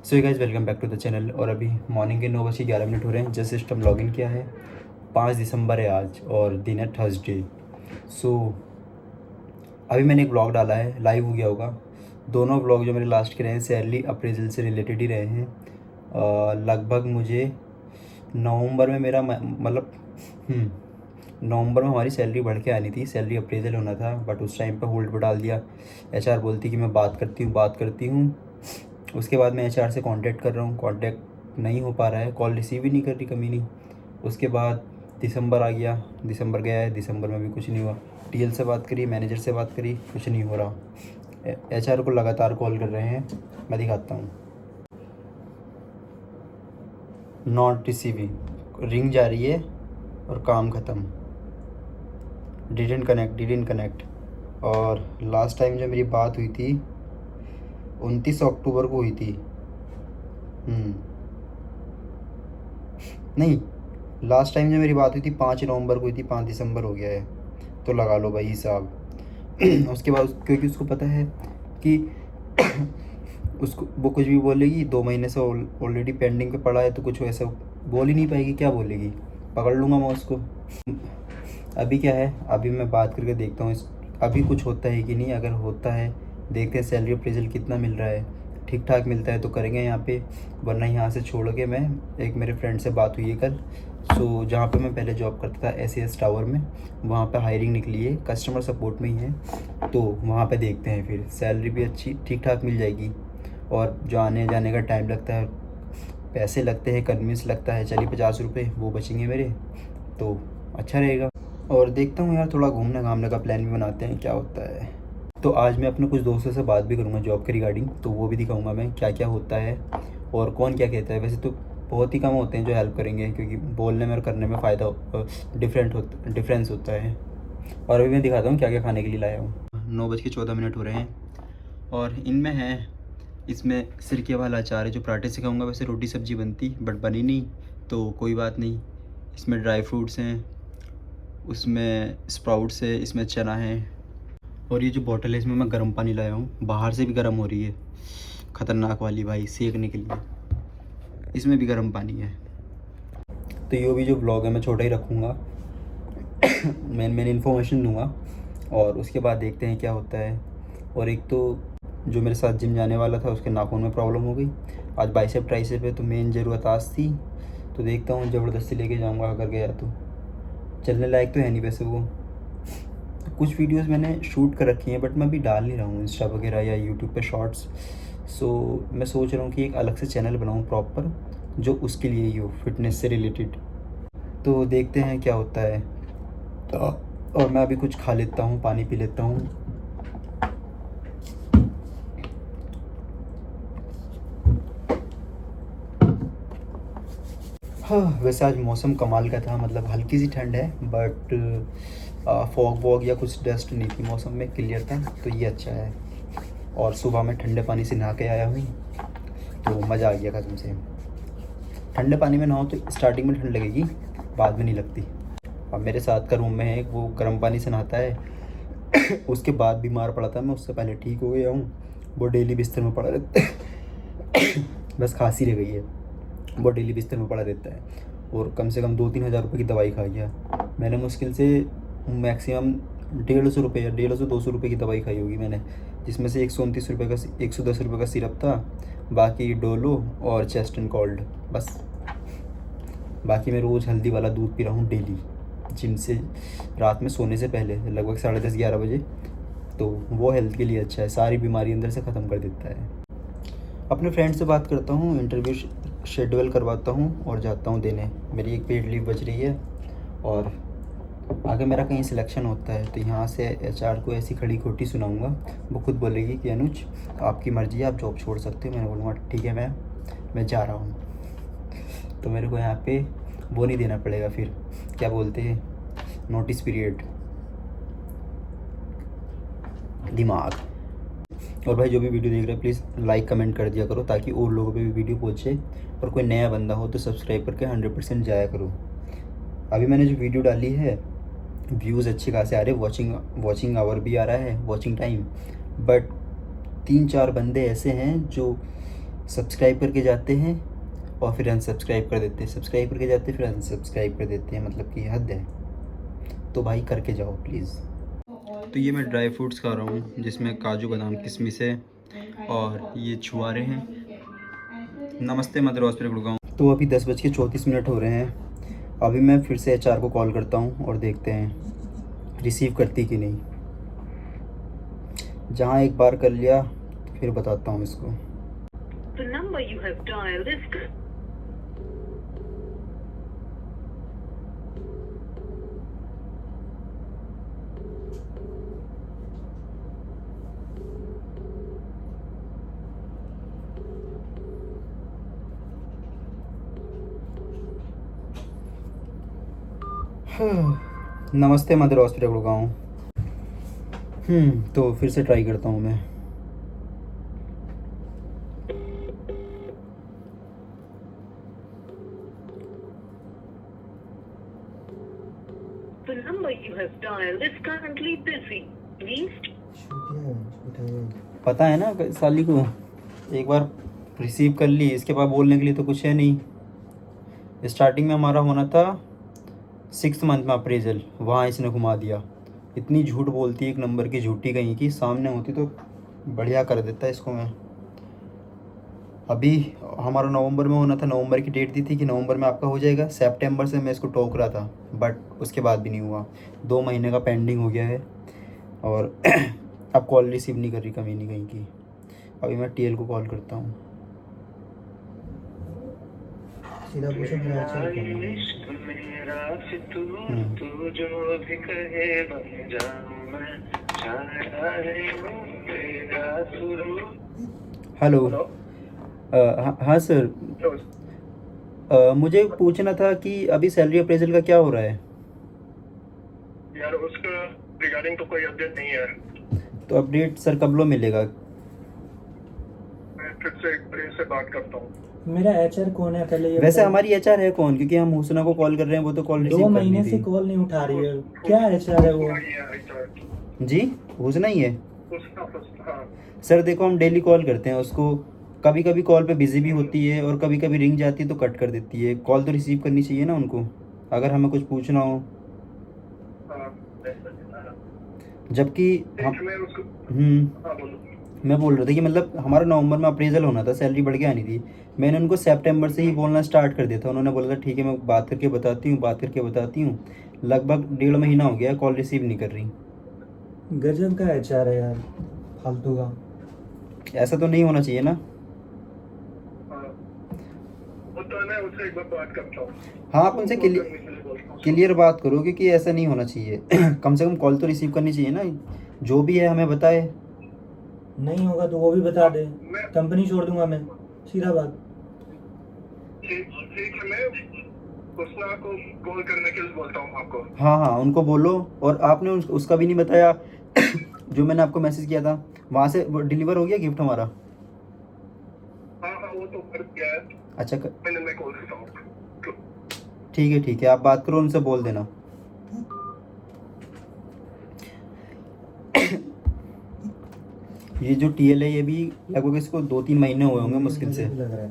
So guys welcome back to the channel. और अभी morning के 9:11 हो रहे हैं। जस्ट सिस्टम लॉगिन किया है। 5 दिसंबर है आज और दिन है थर्सडे। सो अभी मैंने एक ब्लॉग डाला है, लाइव हो गया होगा। दोनों ब्लॉग जो मेरे लास्ट के रहे हैं सैलरी अप्रेजल से रिलेटेड ही रहे हैं। लगभग मुझे नवंबर में मेरा मतलब नवंबर में हमारी सैलरी बढ़ के आनी थी, सैलरी अप्रेजल होना था, बट उस टाइम पे होल्ड पर डाल दिया। एचआर बोलती कि मैं बात करती हूँ। उसके बाद मैं एचआर से कांटेक्ट कर रहा हूँ, कांटेक्ट नहीं हो पा रहा है, कॉल रिसीव ही नहीं कर रही कमी नहीं। उसके बाद दिसंबर आ गया, दिसंबर गया है, दिसंबर में भी कुछ नहीं हुआ। टीएल से बात करी, मैनेजर से बात करी, कुछ नहीं हो रहा। एचआर को लगातार कॉल कर रहे हैं, मैं दिखाता हूँ। नॉट रिसीविंग, रिंग जा रही है और काम ख़त्म, डिडेंट कनेक्ट। और लास्ट टाइम जब मेरी बात हुई थी 29 अक्टूबर को हुई थी। नहीं, लास्ट टाइम जब मेरी बात हुई थी 5 नवंबर को हुई थी, 5 दिसंबर हो गया है, तो लगा लो भाई हिसाब। उसके बाद क्योंकि उसको पता है कि उसको वो कुछ भी बोलेगी, 2 महीने से ऑलरेडी पेंडिंग पे पड़ा है, तो कुछ ऐसा बोल ही नहीं पाएगी। क्या बोलेगी, पकड़ लूँगा मैं उसको। अभी क्या है, अभी मैं बात करके देखता हूँ अभी कुछ होता है कि नहीं। अगर होता है देखते हैं सैलरी अप्रेजल कितना मिल रहा है, ठीक ठाक मिलता है तो करेंगे यहाँ पे, वरना यहाँ से छोड़ के मैं, एक मेरे फ्रेंड से बात हुई है कल। सो जहाँ पे मैं पहले जॉब करता था एसीएस टावर में, वहाँ पे हायरिंग निकली है, कस्टमर सपोर्ट में ही है, तो वहाँ पे देखते हैं। फिर सैलरी भी अच्छी ठीक ठाक मिल जाएगी, और जो आने जाने का टाइम लगता है, पैसे लगते हैं, कन्वींस लगता है, चलिए 50 रुपये वो बचेंगे मेरे, तो अच्छा रहेगा। और देखता हूँ यार, थोड़ा घूमने घामने का प्लान भी बनाते हैं, क्या होता है। तो आज मैं अपने कुछ दोस्तों से बात भी करूँगा जॉब के रिगार्डिंग, तो वो भी दिखाऊंगा मैं क्या क्या होता है और कौन क्या कहता है। वैसे तो बहुत ही कम होते हैं जो हेल्प करेंगे, क्योंकि बोलने में और करने में फ़ायदा डिफरेंस होता है। और अभी मैं दिखाता हूँ क्या क्या खाने के लिए लाया हूँ। 9:14 हो रहे हैं और इनमें है, इसमें सिरके वाला अचार है जो पराठे से खाऊँगा। वैसे रोटी सब्जी बनती बट बनी नहीं, तो कोई बात नहीं। इसमें ड्राई फ्रूट्स हैं, उसमें स्प्राउट्स है, इसमें चना है। और ये जो बॉटल है इसमें मैं गर्म पानी लाया हूँ, बाहर से भी गर्म हो रही है, ख़तरनाक वाली भाई, सेकने के लिए। इसमें भी गर्म पानी है। तो ये भी जो ब्लॉग है मैं छोटा ही रखूँगा, मैंने इन्फॉर्मेशन दूँगा, और उसके बाद देखते हैं क्या होता है। और एक तो जो मेरे साथ जिम जाने वाला था उसके नाखून में प्रॉब्लम हो गई, आज बाइसेप ट्राइसेप है, तो मेन ज़रूरत आज थी, तो देखता हूँ ज़बरदस्ती लेके जाऊँगा अगर गया तो। चलने लायक तो है नहीं वैसे वो। कुछ वीडियोस मैंने शूट कर रखी हैं बट मैं अभी डाल नहीं रहा हूँ इंस्टा वगैरह या यूट्यूब पे शॉर्ट्स। सो मैं सोच रहा हूँ कि एक अलग से चैनल बनाऊँ प्रॉपर, जो उसके लिए ही हो, फिटनेस से रिलेटेड। तो देखते हैं क्या होता है। तो और मैं अभी कुछ खा लेता हूँ, पानी पी लेता हूँ। हाँ, वैसे आज मौसम कमाल का था, मतलब हल्की सी ठंड है, बट फॉग वॉग या कुछ डस्ट नहीं थी मौसम में, क्लियर था, तो ये अच्छा है। और सुबह में ठंडे पानी से नहा के आया हूँ, तो मज़ा आ गया कसम से। ठंडे पानी में नहाओ तो स्टार्टिंग में ठंड लगेगी, बाद में नहीं लगती। अब मेरे साथ का रूम में है एक, वो गर्म पानी से नहाता है। उसके बाद बीमार पड़ा था मैं, उससे पहले ठीक हो गया हूँ। वो डेली बिस्तर में पड़ा रहता है। बस खांसी रह गई है, वो डेली बिस्तर में पड़ा रहता है, और कम से कम 2-3 हज़ार रुपये की दवाई खा गया मैंने। मुश्किल से मैक्सिमम 150 रुपये या 150-200 रुपये की दवाई खाई होगी मैंने, जिसमें से 129 रुपये का 110 रुपये का सिरप था, बाकी डोलो और चेस्ट एंड कोल्ड बस। बाकी मैं रोज़ हल्दी वाला दूध पी रहा हूँ डेली, जिम से रात में सोने से पहले लगभग 10:30-11 बजे, तो वो हेल्थ के लिए अच्छा है, सारी बीमारी अंदर से ख़त्म कर देता है। अपने फ्रेंड से बात करता हूँ, इंटरव्यू शेड्यूल करवाता हूँ और जाता हूँ देने। मेरी एक पेड लीव बच रही है, और अगर मेरा कहीं सिलेक्शन होता है तो यहाँ से एचआर को ऐसी खड़ी खोटी सुनाऊँगा, वो खुद बोलेगी कि अनुज आपकी मर्ज़ी है, आप जॉब छोड़ सकते हो। मैंने बोलूँगा ठीक है मैम, मैं जा रहा हूँ। तो मेरे को यहाँ पे वो नहीं देना पड़ेगा, फिर क्या बोलते हैं, नोटिस पीरियड। दिमाग। और भाई जो भी वीडियो देख रहे हैं प्लीज़ लाइक कमेंट कर दिया करो, ताकि और लोगों पे भी वीडियो पहुँचे, और कोई नया बंदा हो तो सब्सक्राइब करके 100% जाया करो। अभी मैंने जो वीडियो डाली है व्यूज़ अच्छे खासे आ रहे, वॉचिंग आवर भी आ रहा है, वॉचिंग टाइम, बट 3-4 बंदे ऐसे हैं जो सब्सक्राइब करके जाते हैं और फिर अनसब्सक्राइब कर देते हैं, सब्सक्राइब करके जाते हैं फिर अनसब्सक्राइब कर देते हैं, मतलब कि हद है। तो भाई करके जाओ प्लीज़। तो ये मैं ड्राई फ्रूट्स खा रहा हूँ जिसमें काजू बादाम किशमिश है और ये छुआरे हैं। नमस्ते मदर हॉस्पिटल गुड़गांव। तो अभी 10:34 हो रहे हैं। अभी मैं फिर से एचआर को कॉल करता हूँ और देखते हैं रिसीव करती कि नहीं। जहाँ एक बार कर लिया फिर बताता हूँ इसको। The number you have dialed is... नमस्ते मदर हॉस्पिटल गुड़गांव। तो फिर से ट्राई करता हूँ मैं। The number you have dialed is currently busy. Please. पता है ना साली को, एक बार रिसीव कर ली, इसके बाद बोलने के लिए तो कुछ है नहीं। स्टार्टिंग में हमारा होना था 6th मंथ में अप्रेजल, वहाँ इसने घुमा दिया। इतनी झूठ बोलती है, एक नंबर की झूठी कहीं की, सामने होती तो बढ़िया कर देता इसको मैं। अभी हमारा नवंबर में होना था, नवंबर की डेट दी थी कि नवंबर में आपका हो जाएगा। सितंबर से मैं इसको टोक रहा था बट उसके बाद भी नहीं हुआ। 2 महीने का पेंडिंग हो गया है और अब कॉल रिसीव नहीं कर रही कमीनी कहीं की। अभी मैं टीएल को कॉल करता हूँ। सीधा पूछो मेरा अच्छा हेलो। हाँ सर, मुझे पूछना था कि अभी सैलरी अप्रेजल का क्या हो रहा है? यार उसका रिगार्डिंग तो कोई अपडेट नहीं है। तो अपडेट सर कब लो मिलेगा? मैं फिर से एक बार से बात करता हूँ। मेरा एचआर कौन है पहले ये वैसे बताओ। हमारी एचआर है कौन? क्योंकि हम हुसना को कॉल कर रहे हैं, वो तो कॉल रिसीव 2 कर महीने ली से थी। कॉल नहीं उठा रही है, क्या एचआर है वो? जी हुसना ही है हाँ। सर। देखो हम डेली कॉल करते हैं उसको, कभी कभी कॉल पे बिजी भी होती है और कभी कभी रिंग जाती है तो कट कर देती है। कॉल तो रिसीव करनी चाहिए ना उनको, अगर हमें कुछ पूछना हो। जबकि हम मैं बोल रहा था कि मतलब हमारा नवंबर में अप्रेजल होना था, सैलरी बढ़ के आनी थी। मैंने उनको सितंबर से ही बोलना स्टार्ट कर दिया था। उन्होंने बोला था ठीक है मैं बात करके बताती हूँ, बात करके बताती हूँ। लगभग 1.5 महीना हो गया कॉल रिसीव नहीं कर रही। गजब का एचआर है यार, फालतू का। ऐसा तो नहीं होना चाहिए ना। उससे एक बार बात करता हूँ। हाँ आप उनसे क्लियर बात करो क्योंकि ऐसा नहीं होना चाहिए। कम से कम कॉल तो रिसीव करनी चाहिए ना, जो भी है हमें बताए। नहीं होगा तो वो भी बता दे, कंपनी छोड़ दूंगा मैं, सीधा बात। ठीक है, मैं हुस्ना को कॉल करने के लिए बोलता हूँ आपको। हाँ हाँ उनको बोलो। और आपने उसका भी नहीं बताया जो मैंने आपको मैसेज किया था, वहाँ से डिलीवर हो गया गिफ्ट हमारा? हाँ वो तो कर दिया है। अच्छा मैं कॉल करता हूँ। ठीक है आप बात करो उनसे, बोल देना। ये जो टीएल है ये भी लगभग इसको 2-3 महीने हुए होंगे मुश्किल से। मुझे भी लग रहा है।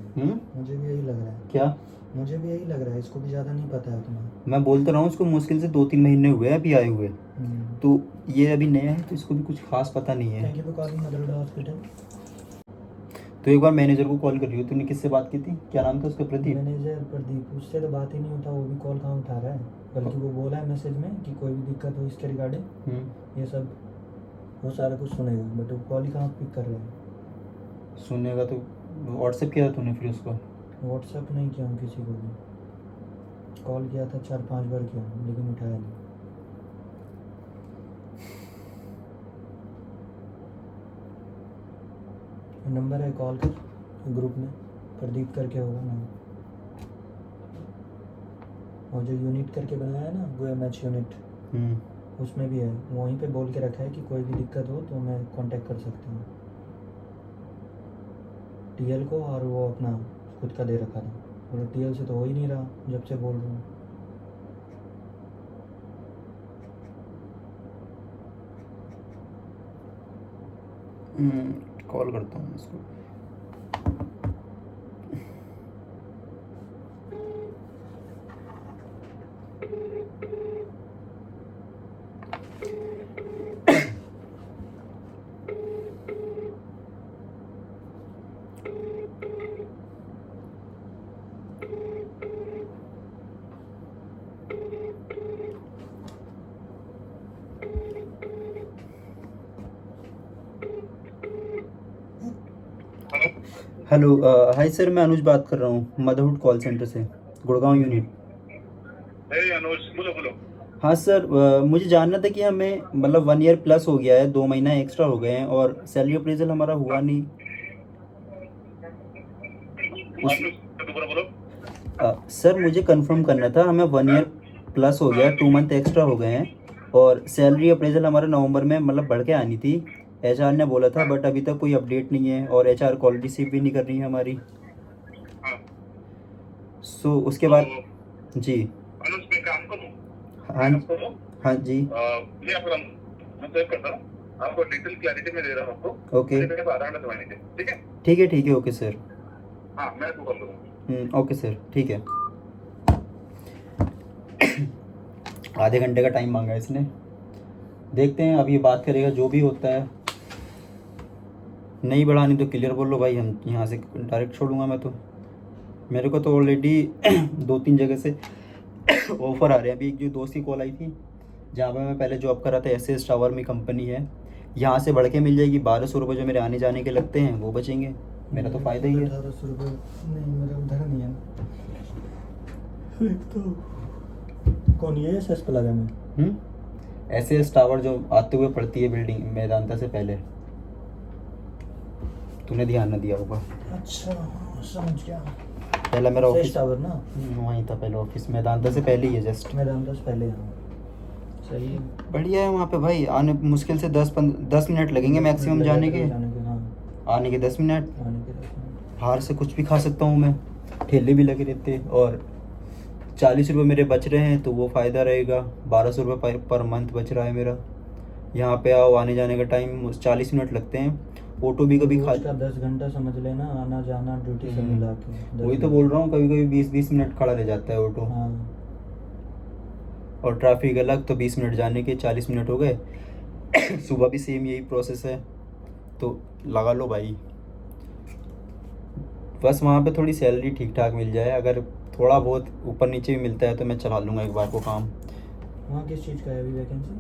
मुझे भी यही लग रहा है। क्या? मुझे भी यही लग रहा है, इसको भी ज़्यादा नहीं पता है तुम्हें। मैं बोलता रहा हूँ उसको मुश्किल से 2-3 महीने हुए हैं अभी आए हुए। तो ये अभी नया है तो इसको भी कुछ खास पता नहीं है। Thank you for calling mother hospital. तो एक बार मैनेजर को कॉल कर रही हो, तुमने किससे बात की थी? क्या नाम था उसका? प्रदीप। मैनेजर प्रदीप, उससे तो बात ही नहीं होता, वो भी कॉल कहाँ उठा रहा है। बल्कि वो बोला है मैसेज में कि कोई भी दिक्कत हो इसके रिगार्डिंग ये सब, वो सारा कुछ सुनेगा, बट वो कॉल ही कहाँ पिक कर रहे हैं। सुनेगा तो व्हाट्सएप किया था तूने फिर उसको? व्हाट्सएप नहीं किया हूँ किसी को भी, कॉल किया था 4-5 बार किया हूँ लेकिन उठाया नहीं। नंबर है, कॉल कर, ग्रुप में प्रदीप करके होगा ना, और जो यूनिट करके बनाया है ना वो एमएच यूनिट, उसमें भी है, वहीं पे बोल के रखा है कि कोई भी दिक्कत हो तो मैं कांटेक्ट कर सकता हूँ टीएल को। और वो अपना खुद का दे रखा था, बोला टीएल से तो हो ही नहीं रहा जब से बोल रहा हूँ। कॉल करता हूँ उसको। हेलो, हाय सर, मैं अनुज बात कर रहा हूँ मदरहुड कॉल सेंटर से, गुड़गांव यूनिट। अनुज, बोलो बोलो। हाँ सर, मुझे जानना था कि हमें मतलब 1 ईयर प्लस हो गया है, 2 महीना एक्स्ट्रा हो गए हैं और सैलरी अप्रेजल हमारा हुआ नहीं। उस अनुज, दोबारा बोलो। सर मुझे कंफर्म करना था, हमें 1 ईयर प्लस हो गया, 2 मंथ एक्स्ट्रा हो गए हैं और सैलरी अप्रेजल हमारा नवंबर में मतलब बढ़ के आनी थी। एचआर ने बोला था, बट अभी तक कोई अपडेट नहीं है और एचआर कॉल रिसीव भी नहीं कर रही है हमारी। हाँ, सो उसके तो बाद जी। अनुज, मैं काम करूँ, हाँ मैं आपको हाँ जी। ये आपका मैं सेव करता हूँ, आपको डिटेल क्लैरिटी में दे रहा हूँ आपको। ओके, मुझे पहले आधा घंटा समय दीजिए, ठीक है? ठीक है, ओके सर। हाँ, मैं आपको कॉल करूँगा। ओके सर, ठीक है। आधे घंटे का टाइम मांगा है इसने, देखते हैं अब ये बात करेगा, जो भी होता है। नहीं बढ़ानी तो क्लियर बोलो भाई, हम यहाँ से डायरेक्ट छोड़ूंगा मैं तो। मेरे को तो ऑलरेडी 2-3 जगह से ऑफ़र आ रहे हैं। अभी एक जो दोस्त की कॉल आई थी, जहाँ पे मैं पहले जॉब कर रहा था, एसएस टावर में कंपनी है, यहाँ से बढ़ के मिल जाएगी। 1200 रुपये जो मेरे आने जाने के लगते हैं वो बचेंगे, मेरा तो फ़ायदा ही है। 1800 रुपये नहीं, मेरे उधर नहीं है। एक तो कौन, ये एस प्लाजा में? एसएस टावर जो आते हुए पड़ती है बिल्डिंग मैदानता से पहले, तूने ध्यान न दिया होगा। अच्छा हाँ, समझ गया। पहला मेरा एस ऑफिस टावर ना, वहीं था, पहले ऑफिस मैदानता से पहले ही है जस्ट। मैदान दस पहले यहाँ। सही है। बढ़िया है वहाँ पे भाई, आने मुश्किल से 10 मिनट लगेंगे मैक्सिमम जाने के, हाँ, आने के 10 मिनट। आने के 10 मिनट। बाहर से कुछ भी खा सकता हूँ मैं, ठेले भी लगे रहते और 40 रुपये मेरे बच रहे हैं तो वो फ़ायदा रहेगा। 1200 रुपये पर मंथ बच रहा है मेरा। यहाँ पे आओ, आने जाने का टाइम 40 मिनट लगते हैं। ऑटो भी कभी रोज का 10 घंटा समझ लेना, आना जाना ड्यूटी से मिला के। वही तो बोल रहा हूँ, कभी कभी 20-20 मिनट खड़ा रह जाता है ऑटो। हाँ, और ट्रैफिक अलग, तो 20 मिनट जाने के 40 मिनट हो गए। सुबह भी सेम यही प्रोसेस है, तो लगा लो भाई। बस वहाँ पे थोड़ी सैलरी ठीक ठाक मिल जाए, अगर थोड़ा बहुत ऊपर नीचे भी मिलता है तो मैं चला लूँगा एक बार को काम। वहाँ किस चीज़ का है अभी वैकेंसी?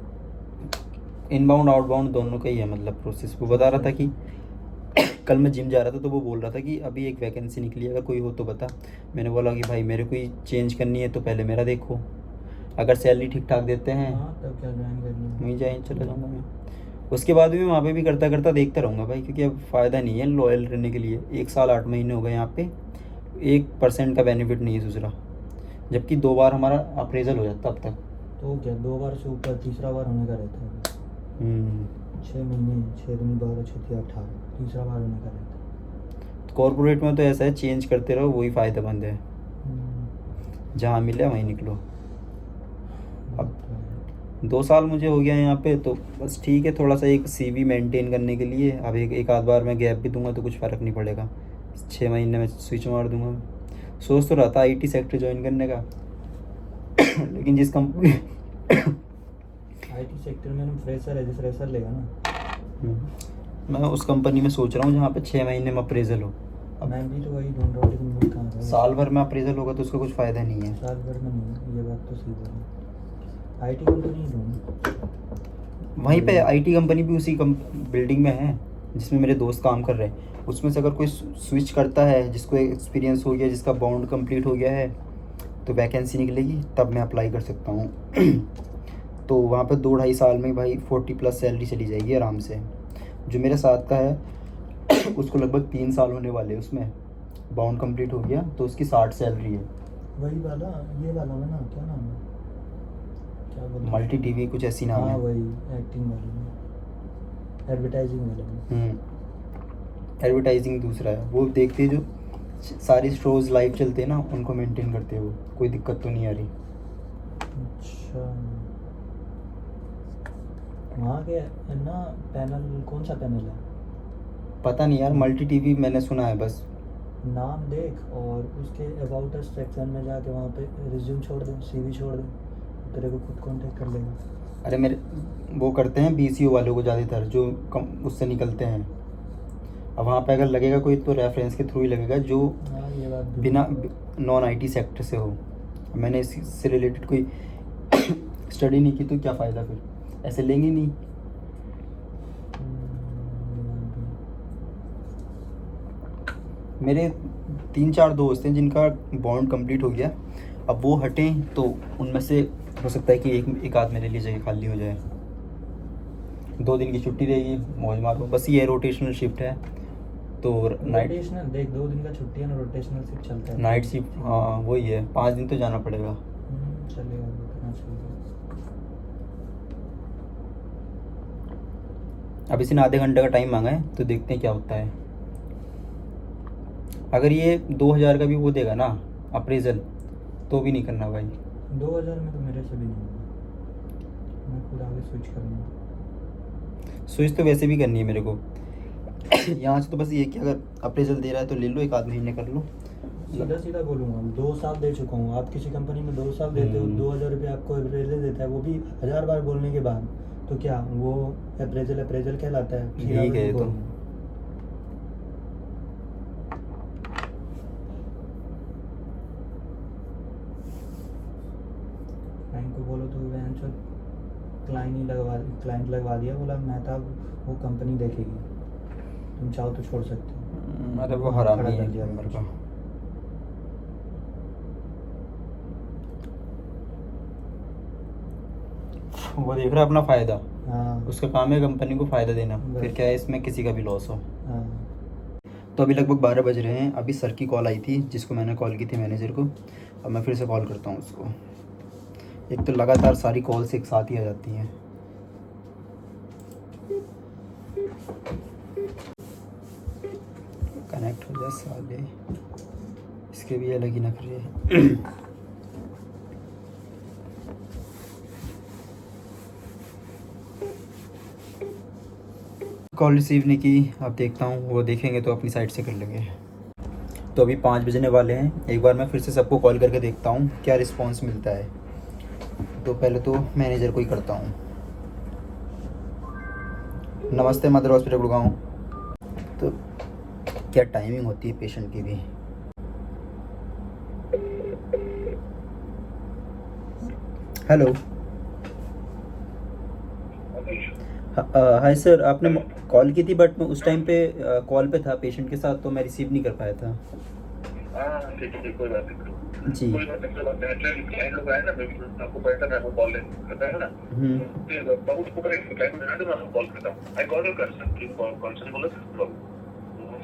इनबाउंड आउटबाउंड दोनों का ही है मतलब प्रोसेस। वो बता रहा था कि कल मैं जिम जा रहा था तो वो बोल रहा था कि अभी एक वैकेंसी निकली है, अगर कोई हो तो बता। मैंने बोला कि भाई मेरे को ही चेंज करनी है तो पहले मेरा देखो, अगर सैलरी ठीक ठाक देते हैं हाँ, तब क्या ज्वाइन करनी? वहीं जाए चला जाऊँगा मैं। उसके बाद भी मैं वहाँ पे भी करता करता देखता रहूँगा भाई, क्योंकि अब फ़ायदा नहीं है लॉयल रहने के लिए। 1 साल 8 महीने हो गए यहाँ पे, 1% का बेनिफिट नहीं है दूसरा, जबकि 2 बार हमारा अप्रेजल हो जाता अब तक। तो क्या 2 बार से ऊपर तीसरा बार होने का रहता है? 6 महीने, 6 दूनी 12, 6 तिया 18, तीसरा बार होने का रहता है। कॉर्पोरेट में तो ऐसा है, चेंज करते रहो, वही फ़ायदेमंद है। जहाँ मिले वहीं निकलो। अब 2 साल मुझे हो गया यहाँ पे, तो बस ठीक है। थोड़ा सा एक सीवी मेंटेन करने के लिए अब एक आध बार मैं गैप भी दूंगा तो कुछ फ़र्क नहीं पड़ेगा। 6 महीने में स्विच मार दूंगा। सोच तो रहा था आईटी सेक्टर ज्वाइन करने का लेकिन जिस कंपनी आईटी सेक्टर में हम फ्रेशर है, जो फ्रेशर लेगा ना। मैं उस कंपनी में सोच रहा हूँ जहाँ पे 6 महीने में अप्रेजल हो। अब मैं भी तो वही ढूंढ रहा हूँ, लेकिन मिल कहाँ रहा है। साल भर में अप्रेजल होगा तो उसका कुछ फ़ायदा नहीं है। साल भर में नहीं, ये बात तो सही है। आईटी कंपनी ही ढूंढ। वहीं पे आईटी कंपनी भी उसी बिल्डिंग में है जिसमें मेरे दोस्त काम कर रहे हैं। उसमें से अगर कोई स्विच करता है, जिसको एक्सपीरियंस हो गया, जिसका बॉन्ड कंप्लीट हो गया है, तो वैकेंसी निकलेगी तब मैं अप्लाई कर सकता हूँ तो वहाँ पे 2-2.5 साल में भाई 40+ सैलरी चली जाएगी आराम से। जो मेरे साथ का है उसको लगभग 3 साल होने वाले, उसमें बॉन्ड कंप्लीट हो गया तो उसकी 60 सैलरी है। वही वाला, ये वाला है ना, क्या नाम है, क्या बोलते हैं? मल्टी टीवी कुछ ऐसी नाम हाँ है। वही, एक्टिंग वाले में, एडवर्टाइजिंग वाले में। एडवर्टाइजिंग दूसरा है, वो देखते हैं जो सारी शोज़ लाइव चलते हैं ना, उनको मेंटेन करते हैं। वो कोई दिक्कत तो नहीं आ रही। अच्छा, वहाँ के है ना पैनल, कौन सा पैनल है? पता नहीं यार, मल्टी टीवी मैंने सुना है बस। नाम देख और उसके अबाउट अस सेक्शन में जाके वहाँ पे रिज्यूम छोड़ दे, सीवी छोड़ दे, तेरे को खुद कांटेक्ट कर लेगा। अरे मेरे वो करते हैं बीसीओ वालों को ज़्यादातर, जो कम उससे निकलते हैं। अब वहाँ पे अगर लगेगा कोई तो रेफरेंस के थ्रू ही लगेगा, जो हाँ, ये बात भी बिना नॉन आईटी सेक्टर से हो। मैंने इससे रिलेटेड कोई स्टडी नहीं की तो क्या फ़ायदा, फिर ऐसे लेंगे नहीं। मेरे 3-4 दोस्त हैं जिनका बॉन्ड कंप्लीट हो गया, अब वो हटें तो उनमें से हो सकता है कि एक आध मेरे लिए जगह खाली हो जाए। 2 दिन की छुट्टी रहेगी, मौज मारो, बस ये रोटेशनल शिफ्ट है तो नाइट रोटेशनल देख, 2 दिन का छुट्टी है ना, रोटेशनल शिफ्ट चलता है। नाइट शिफ्ट, हाँ वही है, 5 दिन तो जाना पड़ेगा। चलेगा, उतना चलेगा। अब इसने आधे घंटे का टाइम मांगा है तो देखते हैं क्या होता है। अगर ये 2000 का भी वो देगा ना अप्रेजल तो भी नहीं करना भाई। 2000 में तो मेरे से भी नहीं होगा, मैं खुद आगे स्विच करूँगा। स्विच तो वैसे भी करनी है मेरे को यहाँ से, तो बस ये कि अगर अप्रेजल दे रहा है तो ले लो, 1 आध महीने कर लो। सीधा सीधा बोलूँगा, 2 साल दे चुका हूँ। आप किसी कंपनी में 2 साल देते हो, 2000 रुपये आपको अप्रेजल देता है, वो भी 1000 बार बोलने के बाद, तो क्या वो अप्रेजल कहलाता है? सीधा ठीक है, बोलूँ। तो क्लाइंट को बोलो तो क्लाइंट लगवा दिया, बोला मेहताब वो कंपनी देखेगी, तुम चाहो तो छोड़ सकते हो। अरे वो हरामी खड़ा है कर दिया मेरे का। वो देख रहा है अपना फ़ायदा, हाँ उसका काम है कंपनी को फ़ायदा देना, फिर बस। क्या है इसमें किसी का भी लॉस हो। हाँ तो अभी लगभग 12 बज रहे हैं। अभी सर की कॉल आई थी जिसको मैंने कॉल की थी मैनेजर को, अब मैं फिर से कॉल करता हूँ उसको। एक तो लगातार सारी कॉल्स एक साथ ही आ जाती हैं। कनेक्ट हो जाए साले, इसके भी अलग ही नखरे हैं। कॉल रिसीव नहीं की, अब देखता हूँ, वो देखेंगे तो अपनी साइड से कर लेंगे। तो अभी 5 बजने वाले हैं, एक बार मैं फिर से सबको कॉल करके देखता हूँ क्या रिस्पांस मिलता है। तो पहले तो मैनेजर को ही करता हूँ। नमस्ते मदर हॉस्पिटल गुड़गांव। तो क्या टाइमिंग होती है पेशेंट की भी। हेलो, हाय सर, आपने कॉल की थी बट मैं उस टाइम पे कॉल पे था पेशेंट के साथ, तो मैं रिसीव नहीं कर पाया था। हाँ ठीक है, कोई बात नहीं। जी। कोई बात नहीं, कोई बात नहीं। एक्चुअली क्लाइंट लोग आए ना, आपको पता है, वो कॉल करता है ना, तो बाबू को करेक्ट क्लाइंट में तो मैं आपको कॉल करता हूँ। I call your concern, please concern बोलो बाबू,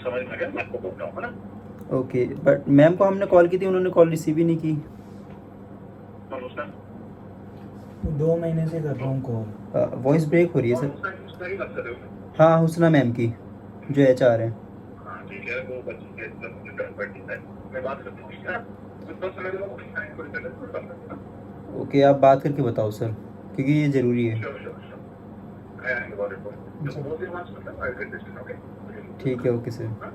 समझ में आ गया, मैं आपको बोलता हूँ, है ना। ओके, बट मैम को हमने कॉल की थी, उन्होंने कॉल रिसीव ही नहीं की। और उसका 2 महीने से कर रहा हूँ कॉल। वॉइस ब्रेक हो रही है और सर। उसका ही बात कर रहे हो। हाँ, हुसना मैम की, जो HR है। हाँ ठीक है, वो बच्चे के मैं बात करता हूँ, है ना। कुछ बस मेरे को टाइम को चले तो बात करता हूँ। ओके, आप बात करके बताओ सर, क्योंकि ये ज़रूरी है। Sure. I am about it. जो बोलते हैं बात करता हूँ, आई विल लिसन, ओके। ठीक है, ओके सर। हाँ?